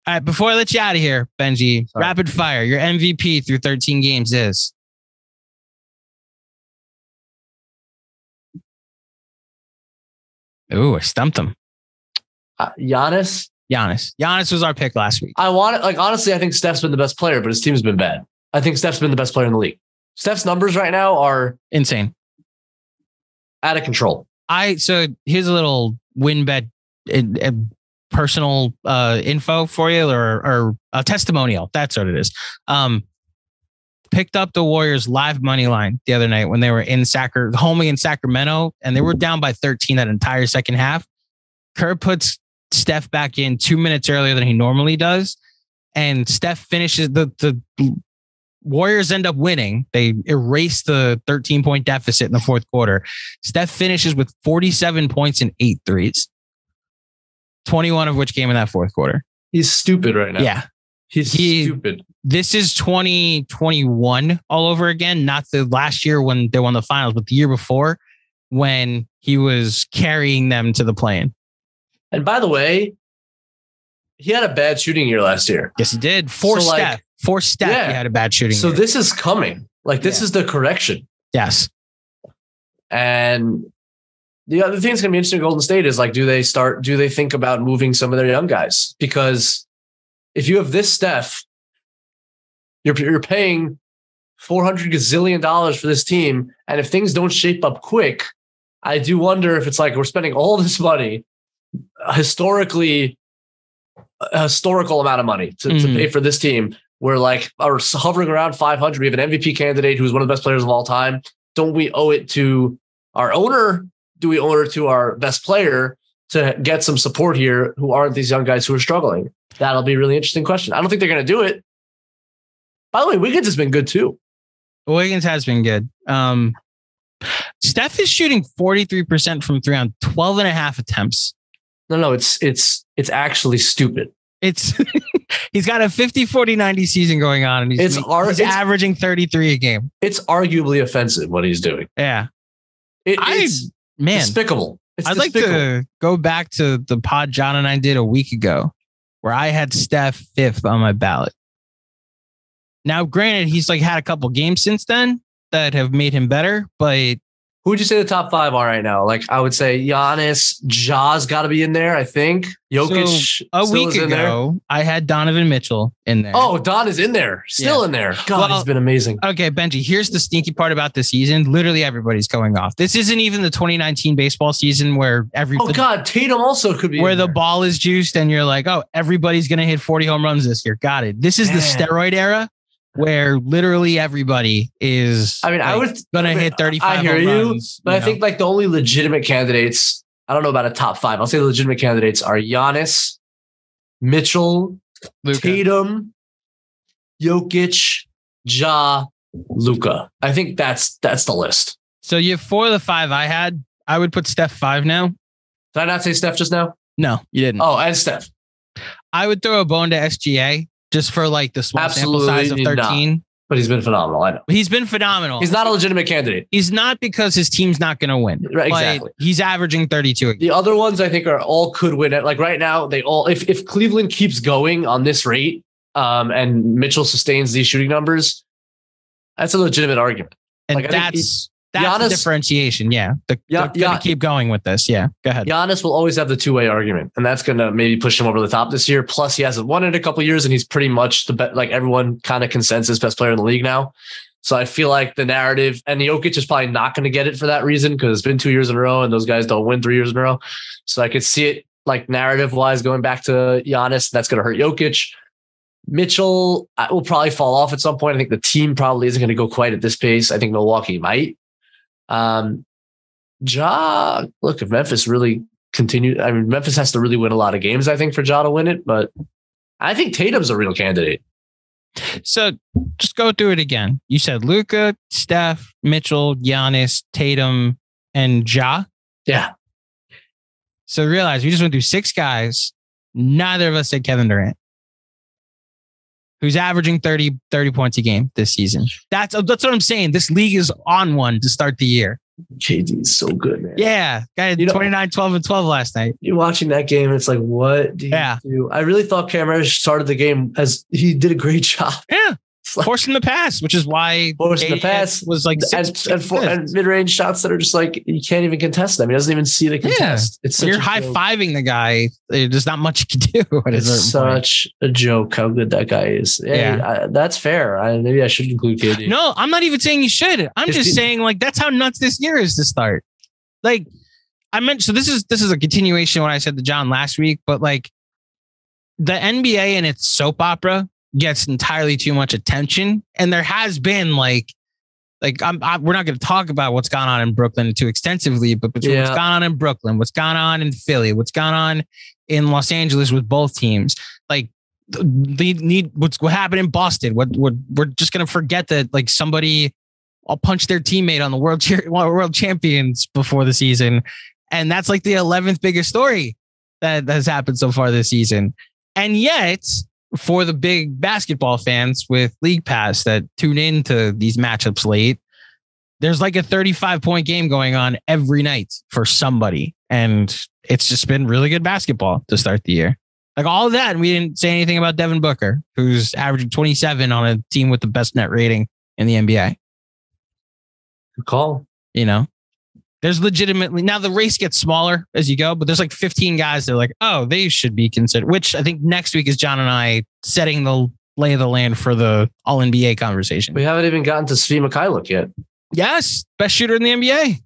All right, before I let you out of here, Benji, Sorry. rapid fire. Your MVP through 13 games is? Ooh, I stumped him. Giannis. Giannis was our pick last week. Honestly, I think Steph's been the best player, but his team's been bad. I think Steph's been the best player in the league. Steph's numbers right now are Insane. out of control. So here's a little win bet personal info for you, or a testimonial. That's what it is. Picked up the Warriors live money line the other night when they were home against Sacramento, and they were down by 13 that entire second half. Kerr puts Steph back in 2 minutes earlier than he normally does, and Steph finishes the Warriors end up winning. They erase the 13-point deficit in the fourth quarter. Steph finishes with 47 points and 8 threes, 21 of which came in that fourth quarter. He's stupid right now. Yeah. He's stupid. This is 2021 all over again, not the last year when they won the finals, but the year before when he was carrying them to the play-in. And by the way, he had a bad shooting year last year. Yes, he did. For Steph, he had a bad shooting year. This is coming. This is the correction. Yes. And the other thing that's going to be interesting in Golden State is do they think about moving some of their young guys? Because if you have this Steph, you're paying $400 gazillion for this team. And if things don't shape up quick, I do wonder if it's we're spending all this money, a historical amount of money to pay for this team. We're are hovering around 500. We have an MVP candidate who's one of the best players of all time. Don't we owe it to our owner? Do we owe it to our best player to get some support here who aren't these young guys who are struggling? That'll be a really interesting question. I don't think they're going to do it. By the way, Wiggins has been good too. Wiggins has been good. Steph is shooting 43% from three on 12 and a half attempts. No, it's actually stupid. It's he's got a 50-40-90 season going on, and he's averaging 33 a game. It's arguably offensive what he's doing. Yeah, it's despicable. I'd like to go back to the pod John and I did a week ago, where I had Steph 5th on my ballot. Now, granted, he's had a couple games since then that have made him better, but who would you say the top 5 are right now? I would say Giannis, Ja's got to be in there, I think. Jokic. So a week ago, I had Donovan Mitchell in there. Oh, Don is in there. Still in there. God, he's been amazing. Okay, Benji, here's the sneaky part about this season. Literally everybody's going off. This isn't even the 2019 baseball season where Tatum also could be where the ball is juiced and you're everybody's going to hit 40 home runs this year. Got it. This is the steroid era, where literally everybody is going to hit 35 I hear home you, runs, but I think the only legitimate candidates, I don't know about a top 5. I'll say the legitimate candidates are Giannis, Mitchell, Luka. Tatum, Jokic, Ja, Luka. I think that's the list. So you have 4 of the 5 I had. I would put Steph 5 now. Did I not say Steph just now? No, you didn't. Oh, and Steph. I would throw a bone to SGA. Just for the small sample size of 13. Not. But he's been phenomenal. I know. He's been phenomenal. He's not a legitimate candidate. He's not because his team's not going to win. Right, exactly. He's averaging 32. The other ones I think are all could win it. Right now, they all, if Cleveland keeps going on this rate and Mitchell sustains these shooting numbers, that's a legitimate argument. And that's the differentiation. Yeah. They're going to keep going with this. Yeah. Go ahead. Giannis will always have the two-way argument, and that's going to maybe push him over the top this year. Plus, he hasn't won in a couple of years, and he's pretty much the best, everyone kind of consensus best player in the league now. So I feel like the narrative, and Jokic is probably not going to get it for that reason because it's been 2 years in a row, and those guys don't win 3 years in a row. So I could see it narrative-wise going back to Giannis. That's going to hurt Jokic. Mitchell will probably fall off at some point. I think the team probably isn't going to go quite at this pace. I think Milwaukee might. Look, if Memphis really continued, Memphis has to really win a lot of games, I think, for Ja to win it, but I think Tatum's a real candidate. So just go through it again. You said Luka, Steph, Mitchell, Giannis, Tatum, and Ja. Yeah. So realize we just went through 6 guys. Neither of us said Kevin Durant, who's averaging 30 points a game this season. That's what I'm saying. This league is on one to start the year. KD is so good, man. Yeah. Guy had 29, 12, and 12 last night. You're watching that game, and it's like, what do you do? I really thought Cam Reddish started the game as he did a great job. Yeah. Forcing the pass, which is why forcing the pass was like and mid-range shots that are just like you can't even contest them. He doesn't even see the contest. It's you're high-fiving the guy. There's not much you can do. It's such a joke how good that guy is. That's fair. Maybe I should include KD. No, I'm not even saying you should. I'm just saying like that's how nuts this year is to start. Like I mentioned, so this is a continuation of what I said to John last week, but like the NBA and its soap opera gets entirely too much attention. And there has been we're not going to talk about what's gone on in Brooklyn too extensively, but between what's gone on in Brooklyn, what's gone on in Philly, what's gone on in Los Angeles with both teams, like they need what happened in Boston. We're just going to forget that like somebody will punch their teammate on the world champions before the season. And that's like the 11th biggest story that has happened so far this season. And yet, for the big basketball fans with League Pass that tune into these matchups late, there's like a 35-point game going on every night for somebody. And it's just been really good basketball to start the year. Like all of that. And we didn't say anything about Devin Booker, who's averaging 27 on a team with the best net rating in the NBA. Good call. You know, there's legitimately now the race gets smaller as you go, but there's like 15 guys that are like, oh, they should be considered, which I think next week is John and I setting the lay of the land for the all NBA conversation. We haven't even gotten to Svi Mikhailuk yet. Yes. Best shooter in the NBA.